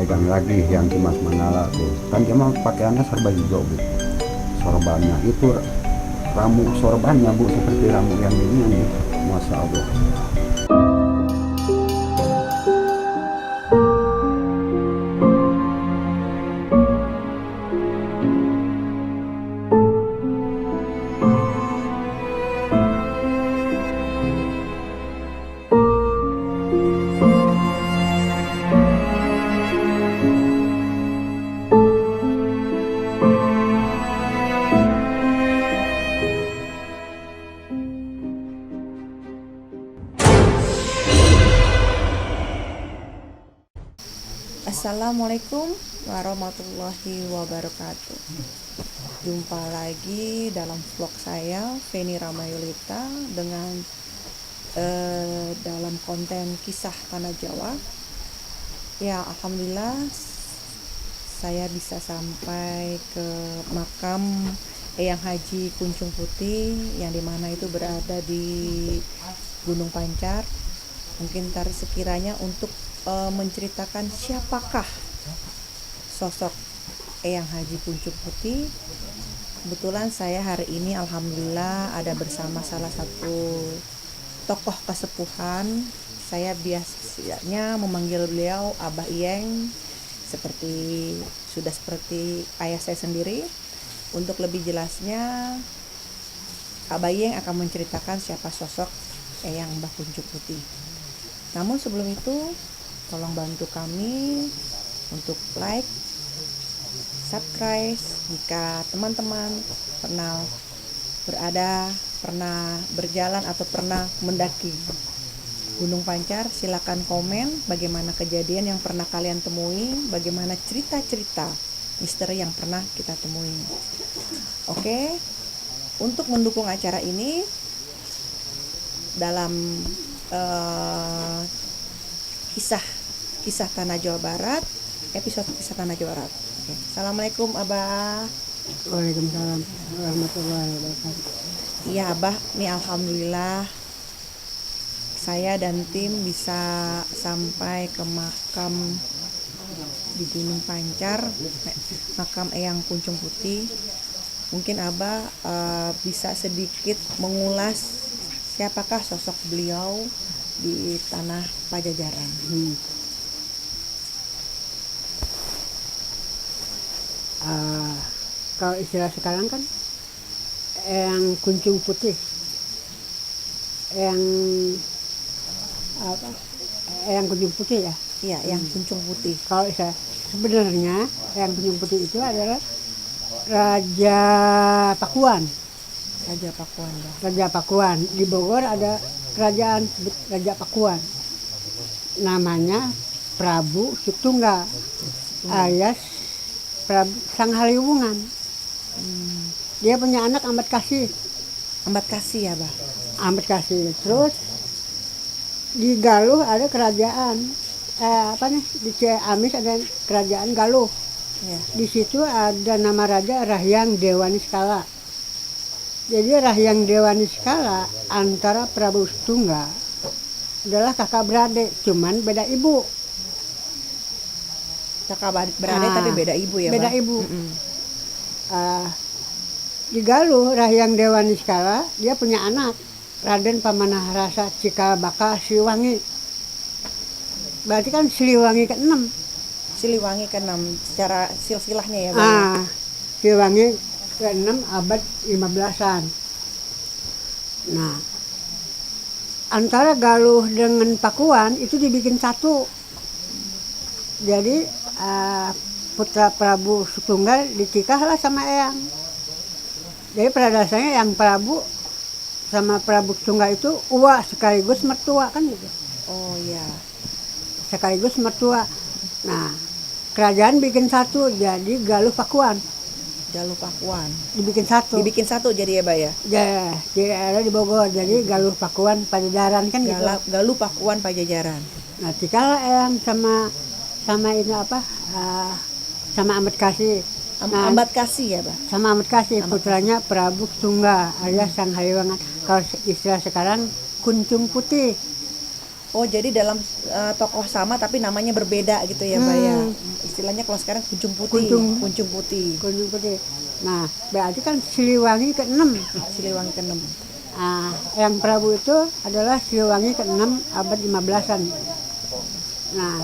megang lagi yang Dimas Manala tuh kan dia mah pakaiannya serba hijau Bu, sorbannya itu ramu sorbannya Bu seperti ramu yang ini Bu, Masya Allah. Assalamualaikum warahmatullahi wabarakatuh. Jumpa lagi dalam vlog saya Feni Ramayulita dengan dalam konten kisah Tanah Jawa. Ya, alhamdulillah saya bisa sampai ke makam Eyang Haji Kuncung Putih yang dimana itu berada di Gunung Pancar. Mungkin sekiranya untuk menceritakan siapakah sosok Eyang Haji Kuncung Putih. Kebetulan saya hari ini alhamdulillah ada bersama salah satu tokoh kesepuhan. Saya biasanya memanggil beliau Abah Iyeng, seperti ayah saya sendiri. Untuk lebih jelasnya, Abah Iyeng akan menceritakan siapa sosok Eyang Mbah Kuncung Putih. Namun sebelum itu, tolong bantu kami untuk like, subscribe jika teman-teman pernah berjalan atau pernah mendaki Gunung Pancar. Silakan komen bagaimana kejadian yang pernah kalian temui, bagaimana cerita-cerita misteri yang pernah kita temui. Oke, untuk mendukung acara ini dalam kisah Tanah Jawa Barat, episode kisah Tanah Jawa Barat. Oke. Assalamualaikum Abah. Waalaikumsalam warahmatullahi wabarakatuh. Iya Abah, nih alhamdulillah saya dan tim bisa sampai ke makam di Gunung Pancar, makam Eyang Kuncung Putih. Mungkin Abah bisa sedikit mengulas siapakah sosok beliau di tanah Pajajaran. Kalau istilah sekarang kan Eyang Kuncung Putih, Eyang Kuncung Putih ya. Iya, Eyang Kuncung Putih. Kalau sebenarnya Eyang Kuncung Putih itu adalah Raja Pakuan. Raja Pakuan di Bogor ada kerajaan Raja Pakuan. Namanya Prabu Sutungga alias Prabu Sang Haliwungan. Dia punya anak Amat Kasih ya, Bah. Amat Kasih. Terus di Galuh ada kerajaan di Ciamis ada kerajaan Galuh. Ya. Di situ ada nama raja Rahyang Dewani Skala. Jadi Rahyang Dewani Skala antara Prabu Sutungga adalah kakak beradik, cuman beda ibu. Kakak beradik tapi beda ibu ya, beda Bang? Ibu. Di Galuh Rahyang Dewani Skala dia punya anak Raden Pamanaharasa Cikabaka Siliwangi. Berarti kan Siliwangi ke-6. Siliwangi ke-6 secara silsilahnya ya, Bang? Siliwangi ke-6 abad 15-an. Nah, antara Galuh dengan Pakuan itu dibikin satu. Jadi putra Prabu Sutungga ditikahlah sama Eyang. Jadi pada dasarnya yang Prabu sama Prabu Sutungga itu uwa sekaligus mertua kan gitu. Oh iya. Sekaligus mertua. Nah, kerajaan bikin satu jadi Galuh Pakuan. Dibikin satu jadi ya, Bah ya? Ya, jadi ada di Bogor. Jadi Galuh Pakuan Pajajaran kan gitu. Galuh Pakuan Pajajaran. Nah, dikala Eyang sama ini sama Amat Kasih. Amat Kasih ya, Bah? Sama Amat Kasih, putranya Prabu Sutungga alias Sang Haliwungan. Kalau istilah sekarang Kuncung Putih. Oh, jadi dalam tokoh sama tapi namanya berbeda gitu ya, Mbak ya. Hmm. Istilahnya kalau sekarang Kunjung Putih. Kunjung Putih. Kunjung Putih. Nah, berarti kan Siliwangi ke-6. Siliwangi ke-6. Nah, Eyang Prabu itu adalah Siliwangi ke-6 abad 15-an. Nah,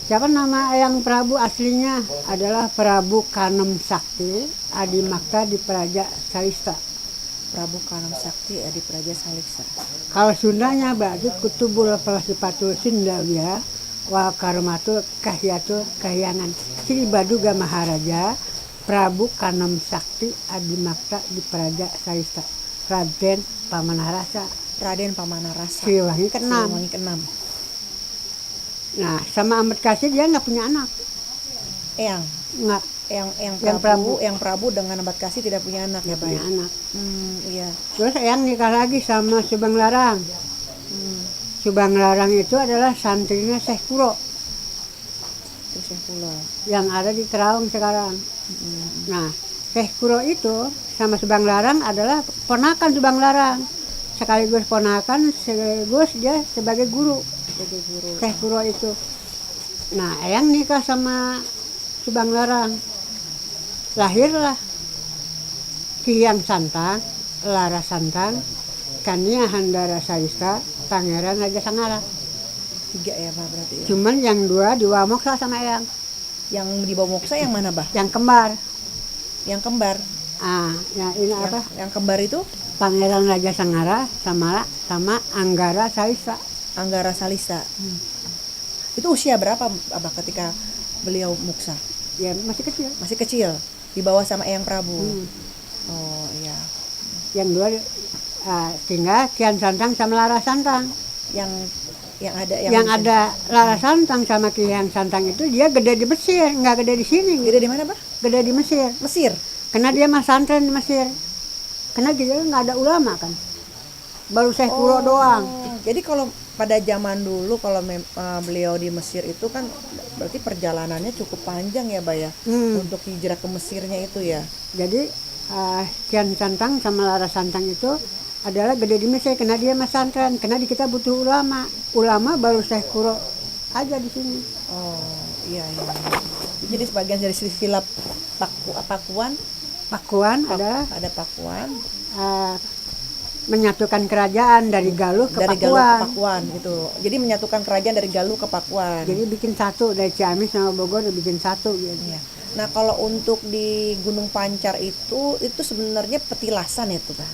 siapa nama Eyang Prabu aslinya? Adalah Prabu Kanem Sakti Adimakta di Praja Salista. Prabu Kanem Sakti Adi Praja Salista. Kalau Sundanya berarti Kutubul Palasipatul Sundawya wa Karmatul Kahyatul Kahyangan Sri Baduga Maharaja Prabu Kanem Sakti Adimakta di Praja Salista Raden Pamanarasa Raden Pamanarasa. Siliwangi ke-6. Siliwangi ke-6. Nah, sama Ambedkasi dia nggak punya anak. Eyang. Nggak Eyang Yang Prabu, Eyang Prabu dengan Ambedkasi tidak punya anak ya, Mbak. punya anak. Iya. Terus Eyang nikah lagi sama Subang Larang. Subang Larang itu adalah santrinya Syekh Kuro Terus yang pula. yang ada di Kerawang sekarang. Nah, Syekh Kuro itu sama Subang Larang adalah ponakan Subang Larang. Sekaligus ponakan, sekaligus dia sebagai guru. Sebagai guru. Syekh Kuro itu. Nah, Eyang nikah sama Subang Larang. Lahirlah Ki Hyang Santang, Lara Santang, Kania Handara Salista, Pangeran Raja Sangara. 3 ya, Pak, berarti ya. Cuman yang 2 diwamoksa sama Eyang, Yang di bawah Moksa yang mana, Bah? yang kembar. Yang kembar. Ya ini Yang, apa? yang kembar itu Pangeran Raja Sangara sama Anggara Salista. Anggara Salista. Itu usia berapa, Abah, ketika beliau muksa? Ya masih kecil. Masih kecil, di bawah sama Eyang Prabu. Oh iya. Yang 2 tinggal Kian Santang sama Lara Santang. Yang ada Yang ada Lara Santang sama Ki Hyang Santang itu dia gede di Mesir, nggak gede di sini. Gede di mana, Bah? Gede di Mesir. Mesir. Karena dia mah santren di Mesir. Karena dia nggak ada ulama kan. Baru Syekh Kuro doang. Jadi kalau pada zaman dulu kalau beliau di Mesir itu kan berarti perjalanannya cukup panjang ya, Bah ya. Untuk hijrah ke Mesirnya itu ya. Jadi Kian Santang sama Lara Santang itu adalah gede di Mesir karena dia mah santren. Karena di kita butuh ulama. Ulama baru Syekh Kuro aja di sini. Oh iya. Jadi sebagian dari silsilah Pakuan Adalah ada Pakuan menyatukan kerajaan dari Galuh ke dari Galuh ke Pakuan. Pakuan gitu. Jadi menyatukan kerajaan dari Galuh ke Pakuan. Jadi bikin satu dari Ciamis sama Bogor bikin satu gitu. Iya. Nah kalau untuk di Gunung Pancar itu sebenarnya petilasan itu, Pak.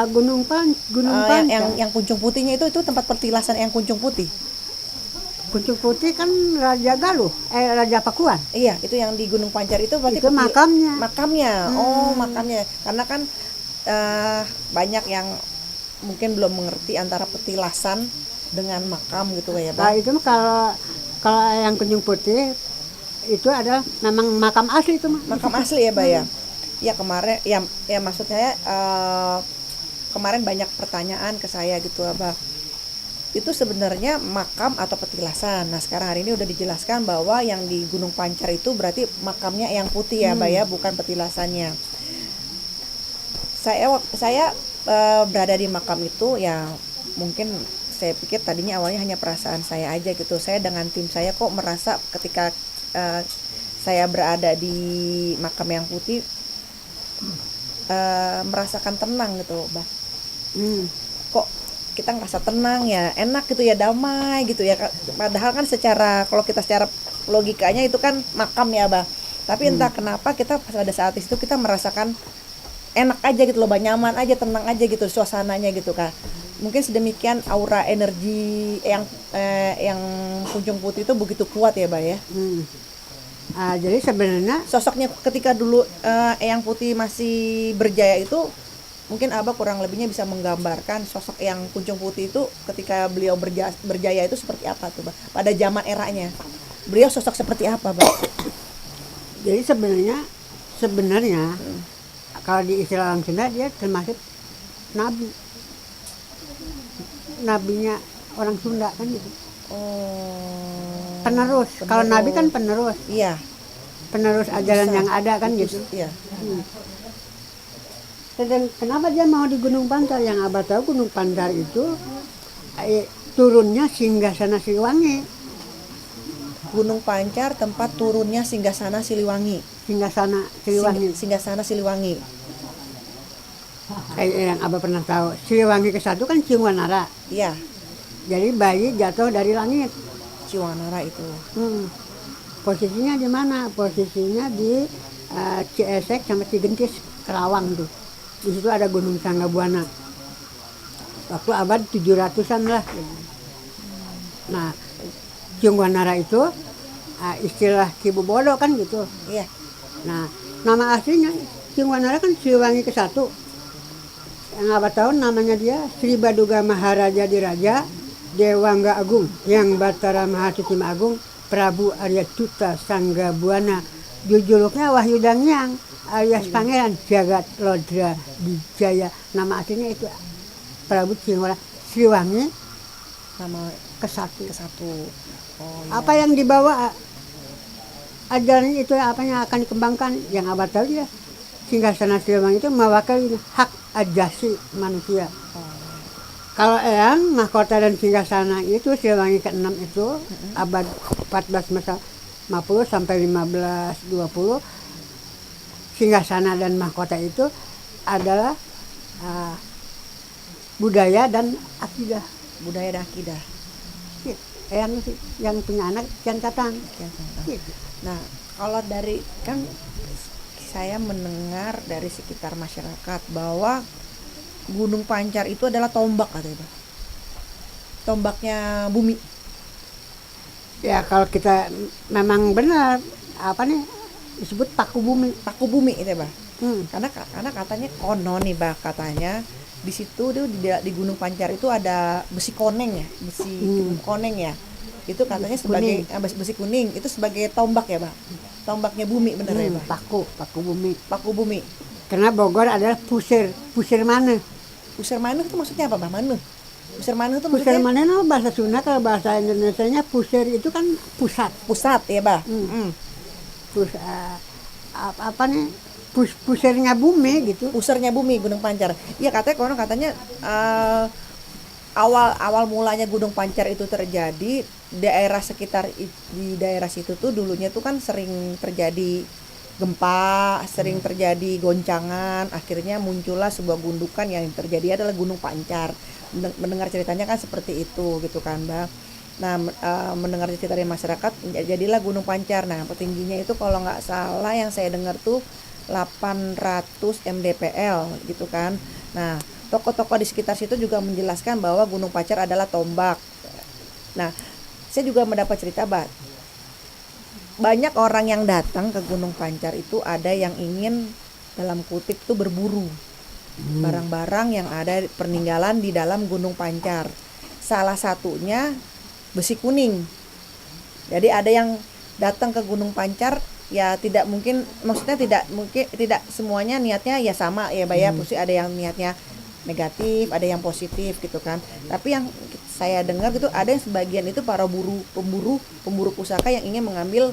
Gunung Pancar. Yang Kunjung Putihnya itu tempat petilasan yang Kunjung Putih. Kunjung Putih kan Raja Galuh, Raja Pakuan. Iya, itu yang di Gunung Pancar itu berarti Itu makamnya. Makamnya. Oh, makamnya. Karena kan banyak yang mungkin belum mengerti antara petilasan dengan makam gitu ya, Pak. Nah, itu kalau yang Kunjung Putih itu adalah memang makam asli itu mah. Makam asli ya, Pak ya. Ya kemarin ya maksud saya kemarin banyak pertanyaan ke saya gitu, Abah. Itu sebenarnya makam atau petilasan. Nah, sekarang hari ini udah dijelaskan bahwa yang di Gunung Pancar itu berarti makamnya yang putih ya, Mbak ya, bukan petilasannya. Saya berada di makam itu ya mungkin saya pikir tadinya awalnya hanya perasaan saya aja gitu. Saya dengan tim saya kok merasa ketika saya berada di makam yang putih merasakan tenang gitu, Mbak. Kok kita ngerasa tenang ya, enak gitu ya, damai gitu ya. Padahal kan kalau kita secara logikanya itu kan makam ya, Bah. Tapi entah kenapa kita pada saat itu kita merasakan enak aja gitu loh, nyaman aja, tenang aja gitu suasananya gitu kan. Mungkin sedemikian aura energi yang Kunjung Putih itu begitu kuat ya, Bah ya. Jadi sebenarnya Sosoknya ketika dulu Eyang Putih masih berjaya itu mungkin Abah kurang lebihnya bisa menggambarkan sosok yang Kunjung Putih itu ketika beliau berjaya itu seperti apa tuh, Bah? Pada zaman eranya. Beliau sosok seperti apa, Bah? jadi sebenarnya kalau di istilah orang Sunda dia termasuk nabinya orang Sunda kan gitu. Penerus. Kalau nabi kan penerus. Iya. Penerus ajaran yang ada kan gitu. Iya. Dan kenapa dia mau di Gunung Pancar? Yang Abah tahu Gunung Pancar itu turunnya Singgasana Siliwangi. Gunung Pancar tempat turunnya Singgasana Siliwangi. Singgasana Siliwangi. Singgasana Siliwangi. Kayak yang Abah pernah tahu, Siliwangi ke-1 kan Ciwanara. Iya, Jadi bayi jatuh dari langit. Ciwanara itu. Posisinya di mana? Posisinya di Ciesek sama Cigentis, Kerawang tuh. Di situ ada Gunung Sanggabuana. Waktu abad 700-an lah. Nah, Ciwanara itu istilah Kibubodo kan gitu. Iya. Nah, nama aslinya Ciwanara kan Siliwangi ke-1. Yang abad tahun namanya dia Sri Baduga Maharaja Diraja Dewangga Agung yang Batara Mahasucima Agung Prabu Arya Tuta Sanggabuana. Jujuluknya Wahyu Dangyang alias Pangeran Jagat Lodra Dijaya. Nama aslinya itu Prabu Ciwanara Siliwangi Nama ke-1. ke-1. Oh, iya. Apa yang dibawa ajaran itu apa yang akan dikembangkan yang abad tahu ya. Singgasana Siliwangi itu mewakili hak ajasi manusia. Kalau Eyang, mahkota dan singgasana itu Siliwangi ke-6 itu abad 1450 sampai 1520. Singgasana dan mahkota itu adalah budaya dan akidah. Budaya dan akidah. Eyang itu yang punya anak Kian Catang. Gitu. Nah, kalau dari kan saya mendengar dari sekitar masyarakat bahwa Gunung Pancar itu adalah tombak katanya, Pak. Tombaknya bumi. Ya kalau kita memang benar apa nih disebut paku bumi. Paku bumi itu, Pak. Hmm. Karena katanya konon nih, Pak, katanya di situ tuh di Gunung Pancar itu ada besi koneng ya, besi koneng ya. Itu katanya sebagai besi kuning itu sebagai tombak ya, Pak. Tombaknya bumi bener ya, Pak. Paku bumi. Paku bumi. Karena Bogor adalah pusir mana? Pusir manuh itu maksudnya apa, Pak? Manuh. Pusir manuh itu Pusir maksudnya mana? No, bahasa Sunda, kalau bahasa Indonesianya pusir itu kan pusat. pusat ya, Pak. Apa nih? Pusirnya bumi gitu. Pusarnya bumi Gunung Pancar. Iya katanya awal mulanya Gunung Pancar itu terjadi daerah sekitar di daerah situ tuh dulunya tuh kan sering terjadi gempa, sering terjadi goncangan, akhirnya muncullah sebuah gundukan yang terjadi adalah Gunung Pancar. Mendengar ceritanya kan seperti itu gitu kan, Mbak. Nah, mendengar cerita dari masyarakat jadilah Gunung Pancar. Nah, petingginya itu kalau nggak salah yang saya dengar tuh 800 mdpl gitu kan. Nah, tokoh-tokoh di sekitar situ juga menjelaskan bahwa Gunung Pancar adalah tombak. Nah, saya juga mendapat cerita, banyak orang yang datang ke Gunung Pancar itu ada yang ingin dalam kutip tuh berburu barang-barang yang ada peninggalan di dalam Gunung Pancar. Salah satunya besi kuning. Jadi ada yang datang ke Gunung Pancar ya tidak mungkin, maksudnya tidak semuanya niatnya ya sama ya, Mbak ya. Pasti ada yang niatnya negatif, ada yang positif gitu kan. Tapi yang saya dengar gitu ada yang sebagian itu para pemburu pusaka yang ingin mengambil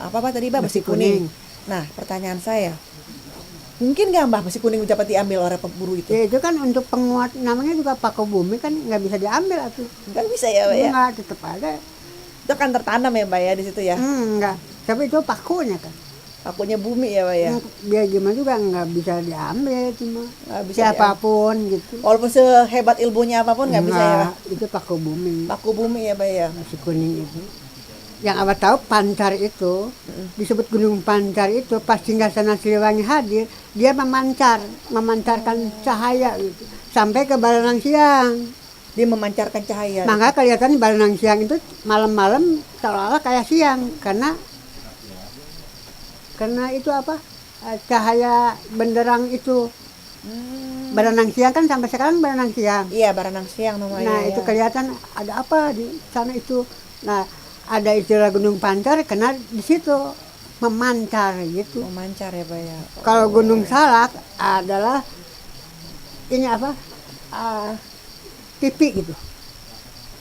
apa tadi, Mbak, besi kuning. Nah, pertanyaan saya, mungkin nggak, Mbak, besi kuning dapat diambil oleh pemburu itu? Ya itu kan untuk penguat, namanya juga paku bumi kan nggak bisa diambil atuh. Nggak bisa ya, Mbak ya? Nggak, tetap ada. Itu kan tertanam ya, Mbak ya, di situ ya? Enggak, tapi itu pakunya kan. Pakunya bumi ya, Mbak ya? Biar gimana juga nggak bisa diambil cuma Nggak bisa siapapun gitu. Walaupun sehebat ilmunya apapun nggak bisa ya, Pak? Itu paku bumi. Paku bumi ya, Mbak ya? Nasi kuning itu. Yang abah tahu Pancar itu disebut Gunung Pancar itu pas Singgasana Siliwangi hadir, dia memancarkan cahaya gitu sampai ke Baranang Siang. Dia memancarkan cahaya. Maka kelihatan Baranang Siang itu malam-malam seolah-olah kayak siang karena itu apa? Cahaya benderang itu. Baranang Siang kan sampai sekarang Baranang Siang. Iya, Baranang Siang namanya. Nah, itu kelihatan ada apa di sana itu. Nah, ada istilah Gunung Pancar karena di situ memancar gitu. Memancar ya, Pak ya. Kalau Gunung Salak adalah ini apa? Pipi gitu.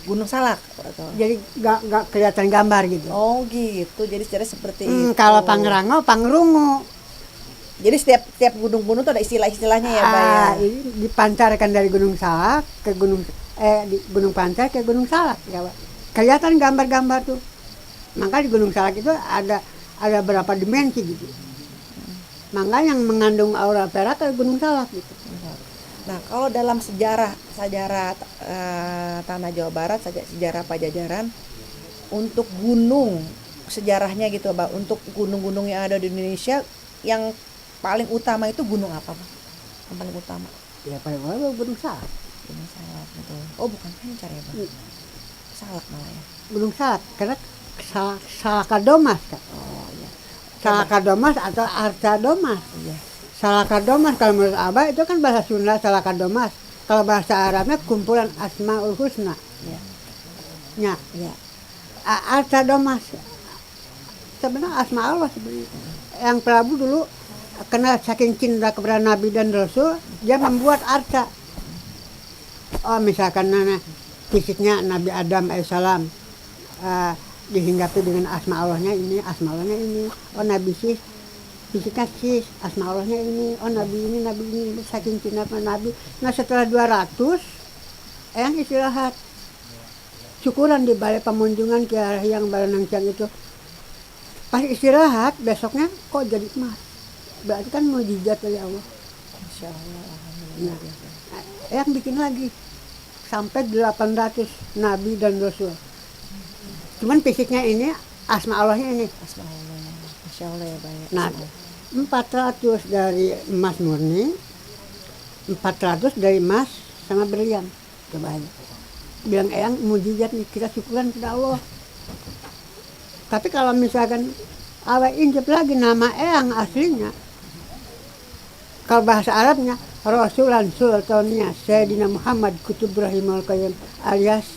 Gunung Salak atau? Jadi nggak kelihatan gambar gitu. Oh gitu, jadi secara seperti itu. Kalau Pangrango, Pangrungu. Jadi setiap gunung-gunung tuh ada istilah-istilahnya ya, Mbak ya. Ini dipancarkan dari Gunung Salak ke Gunung di Gunung Pancar ke Gunung Salak ya Pak. Kelihatan gambar-gambar tuh. Maka di Gunung Salak itu ada berapa dimensi gitu. Maka yang mengandung aura perak ke Gunung Salak gitu. Nah, kalau dalam sejarah tanah Jawa Barat, sejarah Pajajaran, untuk gunung sejarahnya gitu, Pak, untuk gunung-gunung yang ada di Indonesia, yang paling utama itu gunung apa, Pak? Yang paling utama? Ya paling utama Gunung Salak. Gunung Salak, betul. Oh, bukan Pancar ya, Pak? Salak malah ya. Gunung Salak karena Salakadomas kan. Oh iya. Salakadomas atau Artadomas. Iya. Salakadomas kalau menurut Abah itu kan bahasa Sunda Salakadomas. Kalau bahasa Arabnya kumpulan Asmaul Husna. Iya. Ya. Iya. Artadomas. Sebenarnya asma Allah sebenarnya. Yang Prabu dulu karena saking cinta kepada Nabi dan Rasul, dia membuat arca. Oh misalkan fisiknya Nabi Adam alaihissalam dihinggapi dengan asma Allahnya ini, asma Allahnya ini. Oh Nabi Sis, fisiknya Sis, asma Allahnya ini. Oh Nabi ini, saking cinta kepada Nabi. Nah setelah 200, yang istirahat. Syukuran di balai pemunjungan ke arah yang Balanangciang itu. Pas istirahat, besoknya kok jadi emas. Berarti kan mukjizat dari Allah. Insya Allah. Alhamdulillah. Nah, yang bikin lagi sampai 800 Nabi dan Rasul. Cuman fisiknya ini, asma Allahnya ini. Asma Allah. Masya Allah ya, Pak. Nah, 400 dari emas murni, 400 dari emas sama berlian. Coba aja. Bilang eyang mukjizat nih, kita syukuran kepada Allah. Tapi kalau misalkan awak injek lagi nama eyang aslinya, kalau bahasa Arabnya Rasulan Sultania Sayyidina Muhammad Kutub Rahimul Qayyim alias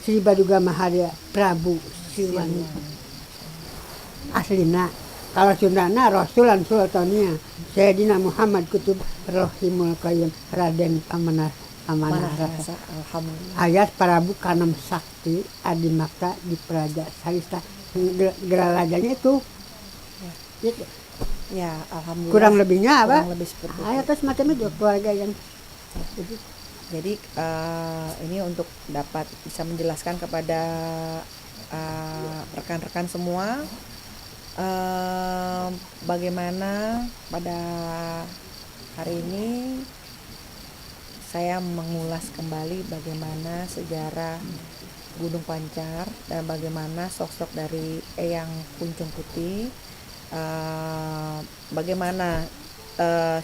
Sri Baduga Maharia Prabu Siliwangi. Aslina kalau Sundana Rasulan Sultania Sayyidina Muhammad Kutub Rahimul Qayyim Raden Amanah Rasa Alhamdulillah. alias Prabu Kanem Sakti Adimakta di Praja Salista. Geralajanya itu gitu. Ya, alhamdulillah. Kurang lebihnya apa? Kurang lebih seperti itu. Atau semacam itu keluarga yang jadi Jadi ini untuk dapat bisa menjelaskan kepada rekan-rekan semua bagaimana pada hari ini saya mengulas kembali bagaimana sejarah Gunung Pancar dan bagaimana sosok dari Eyang Kuncung Putih, bagaimana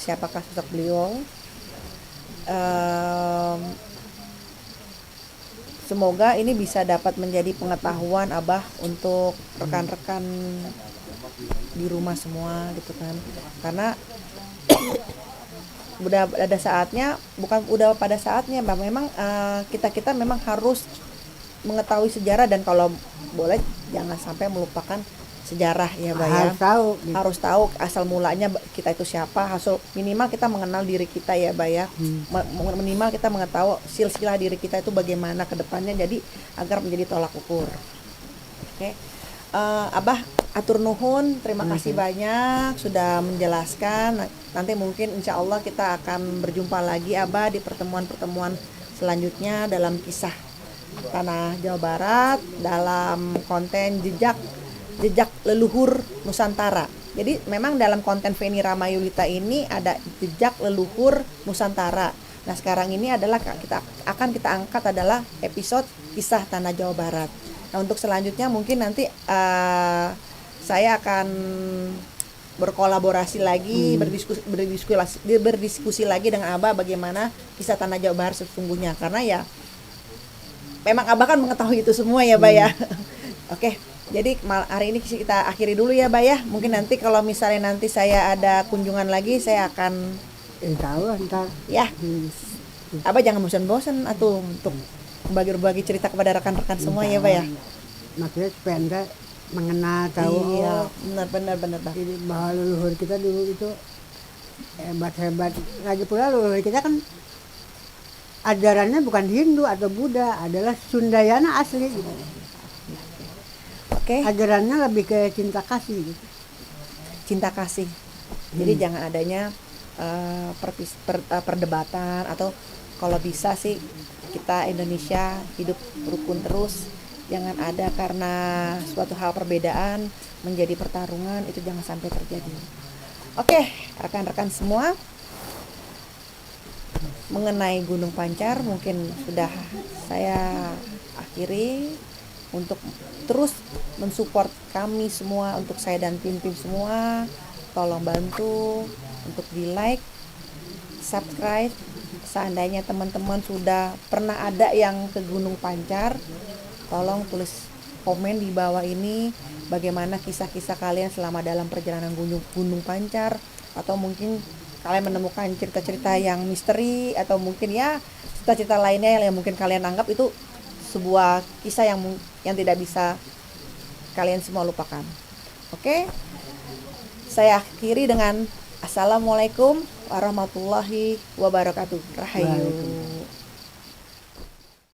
siapakah sosok beliau. Semoga ini bisa dapat menjadi pengetahuan Abah untuk rekan-rekan di rumah semua gitu kan, karena udah ada saatnya, udah pada saatnya Mbak, memang kita memang harus mengetahui sejarah, dan kalau boleh jangan sampai melupakan sejarah ya Mbak ya. harus tahu gitu. Harus tahu asal mulanya kita itu siapa, hasil minimal kita mengenal diri kita ya Mbak ya. Minimal kita mengetahui silsilah diri kita itu bagaimana ke depannya, jadi agar menjadi tolak ukur. Oke. Abah atur nuhun, terima kasih banyak sudah menjelaskan. Nanti mungkin insya Allah kita akan berjumpa lagi Abah di pertemuan-pertemuan selanjutnya dalam kisah tanah Jawa Barat, dalam konten jejak leluhur Nusantara. Jadi memang dalam konten Feni Ramayulita ini ada jejak leluhur Nusantara. Nah sekarang ini adalah kita angkat adalah episode kisah tanah Jawa Barat. Nah untuk selanjutnya mungkin nanti saya akan berkolaborasi lagi, berdiskusi lagi dengan Abah bagaimana kisah tanah Jawa Barat sesungguhnya, karena ya memang Abah kan mengetahui itu semua ya Mbak ya. Oke, jadi hari ini kita akhiri dulu ya Mbak ya. Mungkin nanti kalau misalnya nanti saya ada kunjungan lagi, saya akan Tahu ntar ya. Abah jangan bosan-bosan atau untuk berbagi cerita kepada rekan-rekan semua ya Mbak ya. Maksudnya supaya anda mengenal tahu Iya, oh, benar Bang. ini bahwa leluhur kita dulu itu hebat. Lagi pula leluhur kita kan ajarannya bukan Hindu atau Buddha, adalah Sundayana asli gitu. Oke. Ajarannya lebih ke cinta kasih gitu. Cinta kasih. Jadi jangan adanya perdebatan, atau kalau bisa sih kita Indonesia hidup rukun terus. Jangan ada karena suatu hal perbedaan menjadi pertarungan, itu jangan sampai terjadi. Oke, rekan-rekan semua, mengenai Gunung Pancar mungkin sudah saya akhiri. Untuk terus mensupport kami semua, untuk saya dan tim-tim semua, tolong bantu untuk di like, subscribe. Seandainya teman-teman sudah pernah ada yang ke Gunung Pancar, tolong tulis komen di bawah ini bagaimana kisah-kisah kalian selama dalam perjalanan Gunung Pancar, atau mungkin kalian menemukan cerita-cerita yang misteri, atau mungkin ya cerita-cerita lainnya yang mungkin kalian anggap itu sebuah kisah yang tidak bisa kalian semua lupakan. Oke, saya akhiri dengan Assalamualaikum warahmatullahi wabarakatuh. Rahayu.